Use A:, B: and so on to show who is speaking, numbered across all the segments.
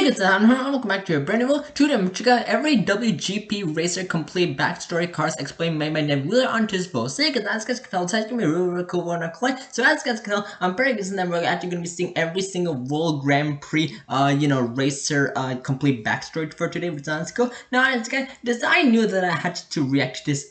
A: it's Anand and welcome back to a brand new tutorial. Check out every WGP racer complete backstory cars explained by Ned Wheeler on his post. So as guys can tell, it's gonna be a really cool one to play. So as guys can tell, I'm pretty guessing that we're actually gonna be seeing every single World Grand Prix racer complete backstory for today, which sounds cool. Now as guys, I knew that I had to react to this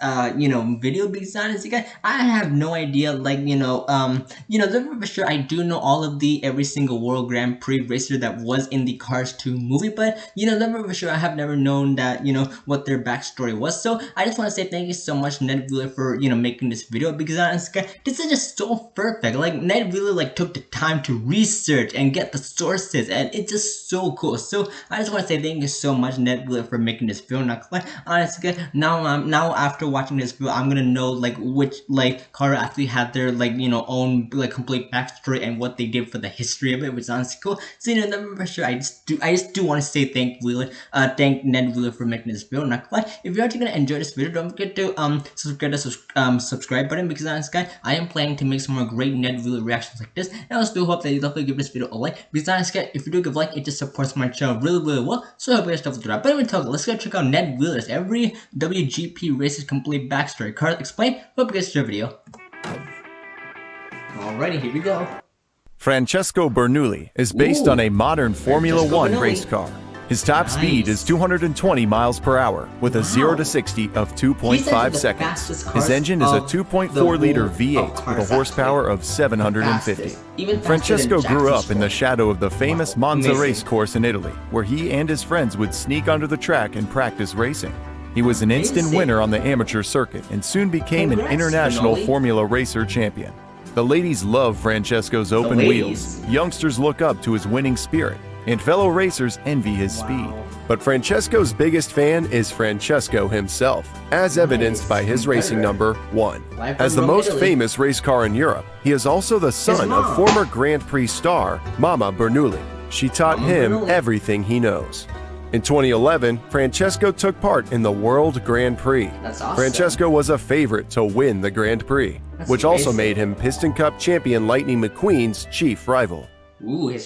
A: video because honestly guys, I have no idea for sure I do know all of every single World Grand Prix racer that was in the Cars 2 movie, but for sure I have never known that what their backstory was. So I just want to say thank you so much Ned Wheeler for making this video, because honestly this is just so perfect. Like Ned Wheeler took the time to research and get the sources, and it's just so cool. So I just want to say thank you so much Ned Wheeler for making this video. Now honestly now after watching this video, I'm gonna know which car actually had their own complete backstory and what they did for the history of it, which sounds cool. So for sure I just do want to say thank Ned Wheeler for making this video. Now if you're actually gonna enjoy this video, don't forget to subscribe button, because honestly I am planning to make some more great Ned Wheeler reactions like this. And I also do hope that you definitely give this video a like, because honestly if you do give a like, it just supports my channel really well. So I hope you guys definitely do that. But anyway, let's go check out Ned Wheeler's every WGP race's complete backstory card explained. Hope you guys enjoy the video. Alrighty, here we go.
B: Francesco Bernoulli is based on a modern Formula One race car. His top speed is 220 miles per hour with a 0 to 60 of 2.5 seconds. His engine is a 2.4-liter V8 with a horsepower of 750. Francesco grew up in the shadow of the famous Monza race course in Italy, where he and his friends would sneak onto the track and practice racing. He was an instant winner on the amateur circuit and soon became an international Formula Racer champion. The ladies love Francesco's open wheels, youngsters look up to his winning spirit, and fellow racers envy his speed. But Francesco's biggest fan is Francesco himself, as evidenced by his racing number 1. As the most famous race car in Europe, he is also the son of former Grand Prix star Mama Bernoulli. She taught him everything he knows. In 2011, Francesco took part in the World Grand Prix. Francesco was a favorite to win the Grand Prix, which also made him Piston Cup champion Lightning McQueen's chief rival.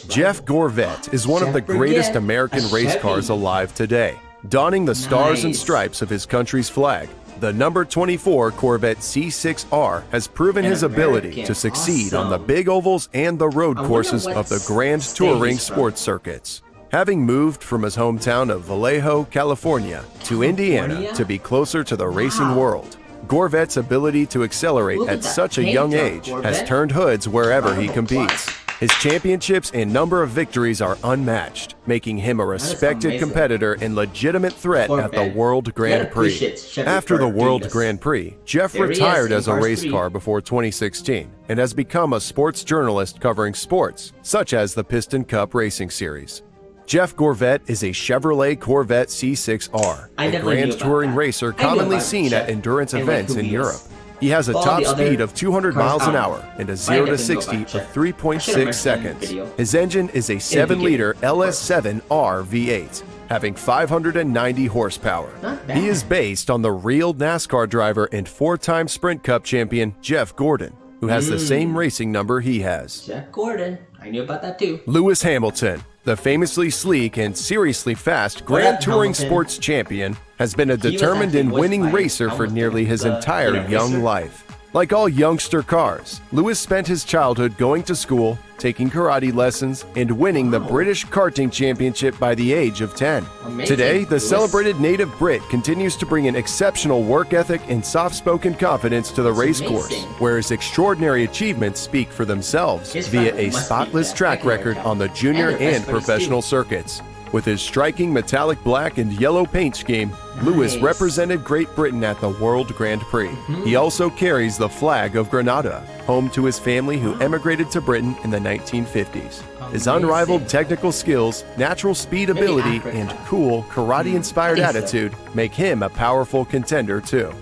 B: Jeff Gorvette is one of the greatest American race cars alive today. Donning the stars and stripes of his country's flag, the number 24 Corvette C6R has proven his ability to succeed on the big ovals and the road courses of the Grand Touring sports circuits. Having moved from his hometown of Vallejo, California to Indiana to be closer to the racing world, Gorvette's ability to accelerate at such a young age has turned hoods wherever he competes. His championships and number of victories are unmatched, making him a respected competitor and legitimate threat at the World Grand Prix. After the World Grand Prix, Jeff retired as a race car before 2016 and has become a sports journalist covering sports, such as the Piston Cup Racing Series. Jeff Gorvette is a Chevrolet Corvette C6R, a Grand Touring racer commonly seen at endurance events in Europe. He has a top speed of 200 miles an hour and a 0 to 60 of 3.6 seconds. His engine is a 7-liter LS7R V8, having 590 horsepower. He is based on the real NASCAR driver and 4-time Sprint Cup champion Jeff Gordon, who has the same racing number he has.
A: Jeff Gordon, I knew about that too.
B: Lewis Hamilton, the famously sleek and seriously fast Grand Touring sports champion, has been a determined and winning racer for nearly his entire young life. Like all youngster cars, Lewis spent his childhood going to school, taking karate lessons, and winning the British Karting Championship by the age of 10. Today, the celebrated native Brit continues to bring an exceptional work ethic and soft-spoken confidence to the race course, where his extraordinary achievements speak for themselves via a spotless track record on the junior and professional circuits. With his striking metallic black and yellow paint scheme, Lewis represented Great Britain at the World Grand Prix. He also carries the flag of Grenada, home to his family who emigrated to Britain in the 1950s. His unrivaled technical skills, natural speed ability, and cool, karate-inspired attitude make him a powerful contender too.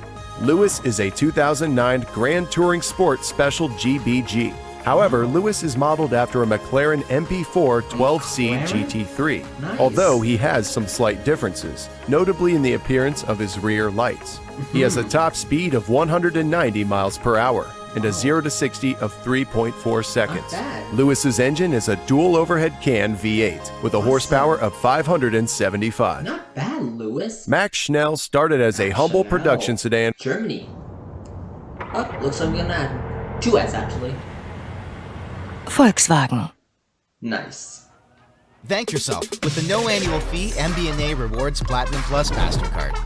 B: Lewis is a 2009 Grand Touring Sport Special GBG. However, Lewis is modeled after a McLaren MP4 12C GT3, although he has some slight differences, notably in the appearance of his rear lights. He has a top speed of 190 miles per hour and a 0 to 60 of 3.4 seconds.
A: bad.
B: Lewis's engine is a dual overhead can V8 with a horsepower of 575.
A: Not bad, Lewis.
B: Max Schnell started as a humble
A: Schnell.
B: production sedan.
A: Germany. Oh, looks like we're gonna add 2 ads actually.
C: Volkswagen.
A: Nice.
D: Thank yourself with the no annual fee MBNA Rewards Platinum Plus MasterCard.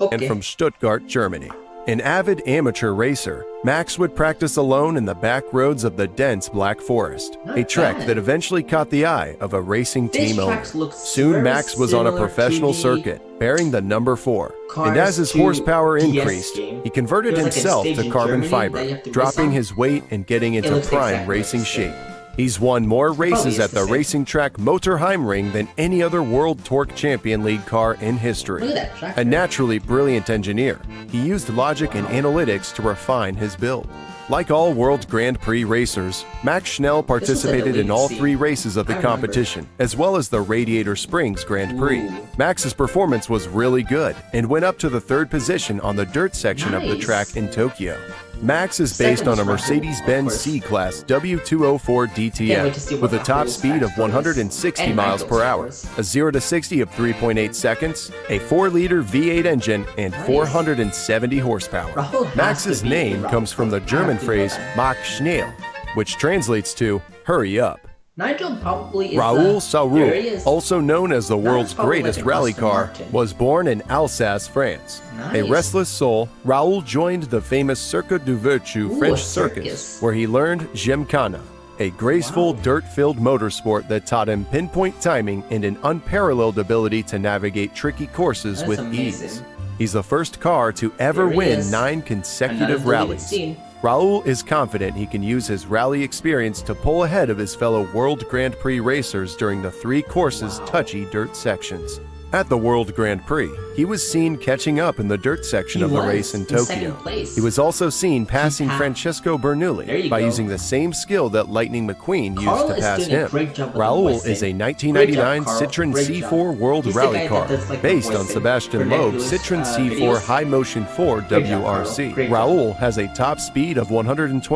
A: Okay.
B: And from Stuttgart, Germany. An avid amateur racer, Max would practice alone in the back roads of the dense Black Forest,
A: Not
B: a trek
A: bad.
B: that eventually caught the eye of a racing
A: This
B: team owner.
A: track looks
B: Soon
A: very
B: Max was on a
A: similar
B: professional
A: to the
B: circuit, bearing the number 4.
A: Cars
B: And as his
A: 2
B: horsepower
A: DS
B: increased,
A: game.
B: he converted
A: There was like a
B: himself
A: stage
B: to
A: in
B: carbon
A: Germany
B: fiber,
A: that you have to race
B: dropping
A: on.
B: his weight and getting into
A: looks
B: prime
A: exactly
B: racing
A: the same.
B: shape. He's won more races
A: is
B: at
A: the
B: the
A: same.
B: racing track Motorheimring than any other World Torque Champion League car in history.
A: Look at that track.
B: A naturally brilliant engineer, he used logic and analytics to refine his build. Like all World Grand Prix racers, Max Schnell participated in all 3 races of the
A: I remember.
B: competition, as well as the Radiator Springs Grand Prix.
A: Ooh.
B: Max's performance was really good and went up to the 3rd position on the dirt section of the
A: Nice.
B: track in Tokyo. Max is based
A: Second
B: on a
A: is Rahul,
B: Mercedes-Benz
A: of course.
B: C-Class W204
A: Can't wait to see
B: DTM
A: what
B: with a top
A: Rahul's
B: speed of
A: backstory is.
B: 160
A: And
B: miles
A: Michael's,
B: per
A: of
B: hour,
A: course.
B: a 0 to 60 of 3.8 seconds, a 4-liter V8 engine, and
A: Nice.
B: 470 horsepower.
A: Rahul has
B: Max's
A: to be
B: name
A: Rahul.
B: comes from the
A: I have
B: German
A: to know
B: phrase
A: that.
B: Mach schnell, which translates to hurry up.
A: Nigel probably is
B: Raoul
A: There he
B: Saroux,
A: is.
B: also known as the world's
A: probably
B: greatest
A: like an
B: rally
A: Aston
B: car,
A: Martin.
B: was born in Alsace, France. A
A: Nice.
B: restless soul, Raoul joined the famous Circuit du Vertu
A: Ooh,
B: French
A: a
B: circus,
A: circus.
B: where he learned Gymkhana, a graceful, dirt-filled motorsport that taught him pinpoint timing and an unparalleled ability to navigate tricky courses
A: That's
B: with
A: amazing.
B: ease. He's the first car to ever
A: There he
B: win
A: is.
B: 9
A: Another
B: consecutive
A: deleted
B: rallies.
A: scene.
B: Raoul is confident he can use his rally experience to pull ahead of his fellow World Grand Prix racers during the 3 courses' touchy dirt sections. At the World Grand Prix, he was seen catching up in the dirt section
A: He
B: of the
A: was
B: race in
A: in
B: Tokyo.
A: second place.
B: He was also seen passing
A: passed-
B: Francesco
A: There
B: Bernoulli
A: you
B: by
A: go.
B: using the same skill that Lightning McQueen used
A: Carl
B: to
A: is
B: pass
A: doing a
B: him.
A: great job with the
B: Raoul
A: voicing.
B: is a
A: Great
B: 1999
A: job, Carl.
B: Citroen
A: Great
B: C4
A: job.
B: World
A: He's the
B: Rally
A: guy
B: car,
A: that does, like, the
B: based on
A: voicing
B: Sebastian
A: for Ned
B: Loeb's
A: Wheeler's,
B: Citroen C4
A: videos.
B: High Motion 4
A: Great job,
B: WRC.
A: Carl. Great job.
B: Raoul has a top speed of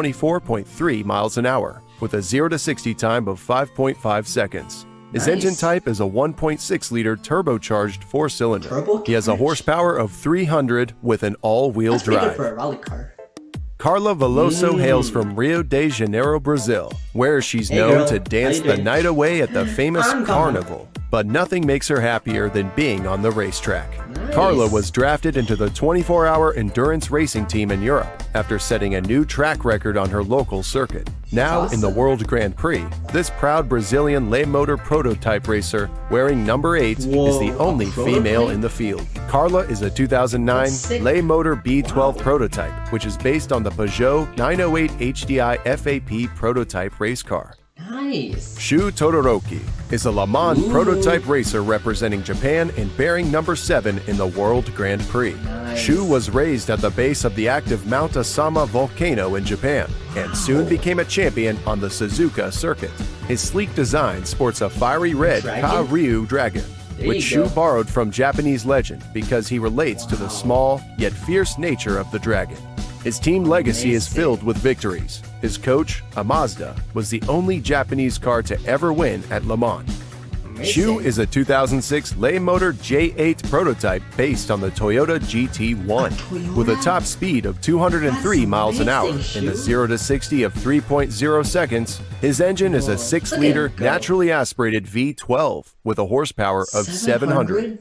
B: 124.3 miles an hour, with a 0 to 60 time of 5.5 seconds. His
A: Nice.
B: engine type is a 1.6-liter turbocharged 4-cylinder. He has a
A: Turbocharged?
B: horsepower of 300 with an all-wheel
A: That's pretty good
B: drive.
A: for a rally car.
B: Carla Veloso hails from Rio de Janeiro, Brazil, where she's
A: Hey,
B: known
A: girl.
B: to
A: How
B: dance
A: you
B: the
A: doing?
B: night away at the famous
A: I'm coming.
B: carnival. But nothing makes her happier than being on the racetrack.
A: Nice.
B: Carla was drafted into the 24-hour endurance racing team in Europe after setting a new track record on her local circuit. Now in the
A: awesome.
B: World Grand Prix, this proud Brazilian lay motor prototype racer wearing number 8 is
A: Whoa,
B: the
A: a
B: only female
A: prototype?
B: in the field. Carla is a 2009
A: That's sick.
B: lay motor B12 prototype, which is based on the Peugeot 908 HDI FAP prototype race car.
A: Nice.
B: Shu Todoroki is a Le Mans
A: Ooh.
B: prototype racer representing Japan and bearing number 7 in the World Grand Prix.
A: Nice.
B: Shu was raised at the base of the active Mount Asama volcano in Japan and soon became a champion on the Suzuka circuit. His sleek design sports a fiery red
A: Dragon?
B: Ka-Ryu dragon,
A: There
B: which
A: you
B: Shu
A: go.
B: borrowed from Japanese legend because he relates to the small yet fierce nature of the dragon. His team legacy is
A: Amazing.
B: filled with victories. His coach, a Mazda, was the only Japanese car to ever win at Le Mans. Shu
A: Amazing.
B: is a 2006 lay motor J8 prototype based on the Toyota GT1
A: Toyota?
B: with a top speed of 203
A: That's
B: miles an hour
A: amazing,
B: and a
A: Shu.
B: 0 to 60 of 3.0 seconds. His engine is a
A: Whoa,
B: 6-liter
A: look at him go.
B: naturally aspirated V12 with a horsepower of 700.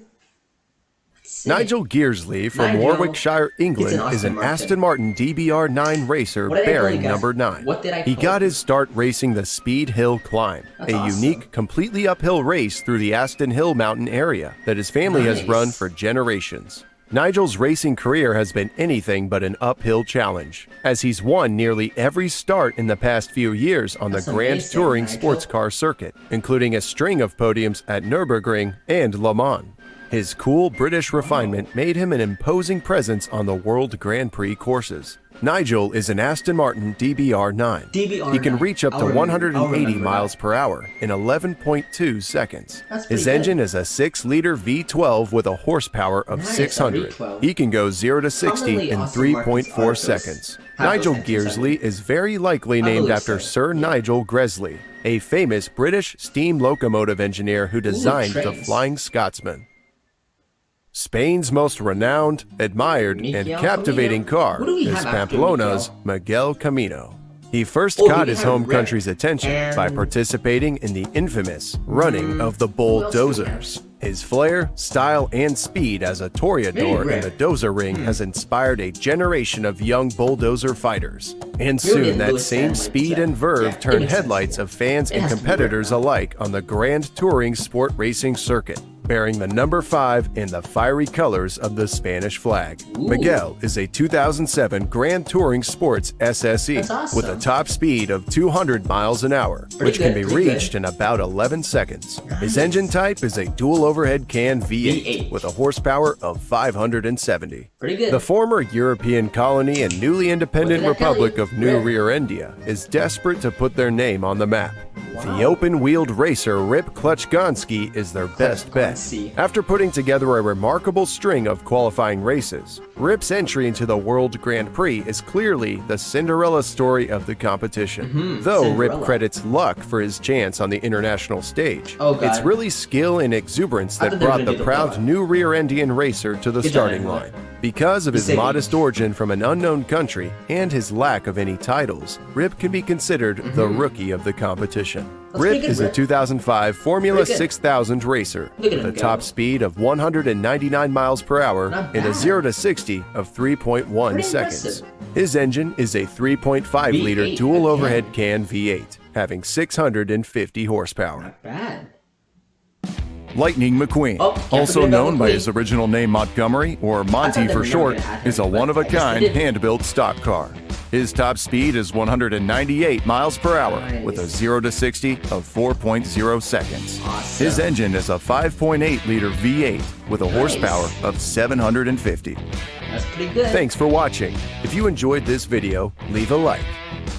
A: Sick.
B: Nigel Gearsley from
A: Nigel.
B: Warwickshire, England,
A: It's an
B: is an
A: Aston
B: Aston Martin DBR9 racer
A: What did I
B: bearing
A: tell you guys?
B: number 9.
A: What did I
B: He
A: tell
B: got
A: you?
B: his start racing the Speed Hill Climb,
A: That's
B: a
A: awesome.
B: unique, completely uphill race through the Aston Hill mountain area that his family has
A: Nice.
B: run for generations. Nigel's racing career has been anything but an uphill challenge, as he's won nearly every start in the past few years on
A: That's
B: the Grand
A: amazing,
B: Touring
A: Nigel.
B: sports car circuit, including a string of podiums at Nürburgring and Le Mans. His cool British refinement made him an imposing presence on the World Grand Prix courses. Nigel is an Aston Martin DBR9.
A: DBR9.
B: He can reach up to
A: I'll
B: 180
A: remember
B: miles
A: that.
B: per hour in 11.2 seconds.
A: That's pretty
B: His
A: good.
B: engine is a 6-liter V12 with a horsepower of
A: Nice, a
B: 600.
A: V12.
B: He can go 0 to 60
A: Commonly,
B: in
A: Aston Martins
B: 3.4
A: are
B: seconds.
A: have
B: Nigel
A: those engines,
B: Gearsley is very likely
A: I
B: named
A: believe
B: after
A: so.
B: Sir Nigel Gresley, a famous British steam locomotive engineer who designed the
A: trains.
B: Flying Scotsman. Spain's most renowned, admired, and
A: Miguel
B: captivating
A: Camino?
B: car
A: Who do we
B: is
A: have after
B: Pamplona's Miguel Camino. He first
A: Oh,
B: caught
A: we
B: his
A: have
B: home
A: Rip
B: country's attention by
A: and-
B: participating in the infamous running of the
A: Who else do we
B: bulldozers. His flair, style, and speed as a toreador in
A: Rip.
B: the dozer ring has inspired a generation of young bulldozer fighters. And
A: Maybe
B: soon that
A: Lewis
B: same
A: Hamilton
B: speed
A: said.
B: and verve
A: Yeah, it
B: turned
A: makes sense,
B: headlights
A: yeah.
B: of fans
A: It
B: and
A: has to be Rip
B: competitors
A: now.
B: alike on the Grand Touring Sport Racing circuit, bearing the number 5 in the fiery colors of the Spanish flag.
A: Ooh.
B: Miguel is a 2007 Grand Touring Sports SSE
A: That's awesome.
B: with a top speed of 200 miles an hour, which can be
A: pretty good.
B: reached in about 11 seconds. His engine type is a dual overhead can V8
A: V8.
B: with a horsepower of 570.
A: Pretty good.
B: The former European colony and newly independent
A: Look at that
B: Republic
A: Kelly.
B: of New
A: Rip.
B: Rierendia is desperate to put their name on the map. The open-wheeled racer Rip Klutchgonski is their best bet.
A: Klutchgonski.
B: After putting together a remarkable string of qualifying races, Rip's entry into the World Grand Prix is clearly the Cinderella story of the competition. Though Rip
A: Cinderella.
B: credits luck for his chance on the international stage,
A: Oh, God.
B: it's really skill and exuberance
A: I
B: that
A: thought they were
B: brought
A: gonna
B: the
A: do the
B: proud
A: blowout.
B: new rear-endian racer to the
A: Good job,
B: starting
A: everyone.
B: line. Because of his
A: saved me.
B: modest origin from an unknown country and his lack of any titles, Rip can be considered the rookie of the competition.
A: That's pretty
B: Rip
A: good,
B: is a
A: Rip.
B: 2005 Formula
A: Pretty good.
B: 6000 racer
A: Look at
B: with a
A: him go.
B: top speed of 199 miles per hour
A: Not
B: and a
A: bad.
B: 0 to 60 of 3.1
A: Pretty
B: seconds.
A: impressive.
B: His engine is a 3.5 liter
A: V8
B: dual
A: again.
B: overhead can V8, having 650 horsepower.
A: Not bad.
B: Lightning McQueen,
A: Oh, can't
B: also
A: forget about
B: known by
A: McQueen.
B: his original name Montgomery or Monty
A: they
B: for
A: were never
B: short,
A: gonna add him,
B: is a
A: but
B: one-of-a-kind
A: I guess they did.
B: hand-built stock car. His top speed is 198 miles per hour with a
A: Nice.
B: 0 to 60 of 4.0 seconds.
A: Awesome.
B: His engine is a 5.8 liter V8 with a horsepower of 750.
A: That's pretty good.
B: Thanks for watching. If you enjoyed this video, leave a like.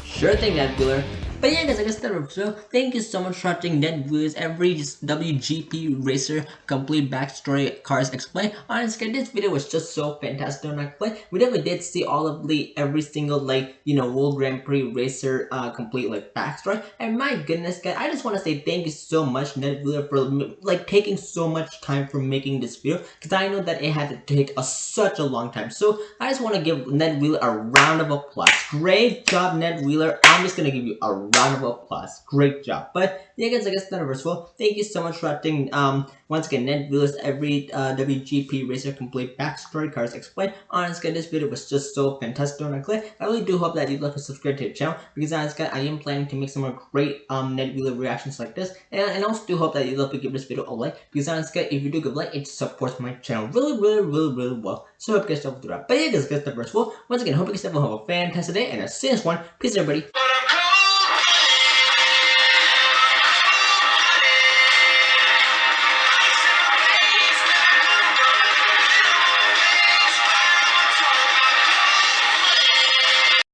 A: Sure thing, Ned Wheeler. But yeah, guys, I guess that was so. Thank you so much for watching Ned Wheeler's every WGP Racer complete backstory cars explained. Honestly, this video was just so fantastic. We never did see all of the every single World Grand Prix Racer complete backstory. And my goodness, guys, I just want to say thank you so much, Ned Wheeler, for taking so much time for making this video, because I know that it had to take such a long time. So I just want to give Ned Wheeler a round of applause. Great job, Ned Wheeler. I'm just gonna give you a round of applause. Great job. But yeah, guys, I guess that's first of all, thank you so much for watching once again Ned Wheeler's every WGP Racer complete backstory cars explained. Honestly, this video was just so fantastic. I really do hope that you love to subscribe to the channel, because honestly, I am planning to make some more great Ned Wheeler reactions like this, and I also do hope that you love to give this video a like, because honestly, if you do give a like, it supports my channel really well. So I hope you guys will do that. But yeah, guys, that's the first of all, once again, hope you guys have a fantastic day, and I'll see you next one. Peace, everybody.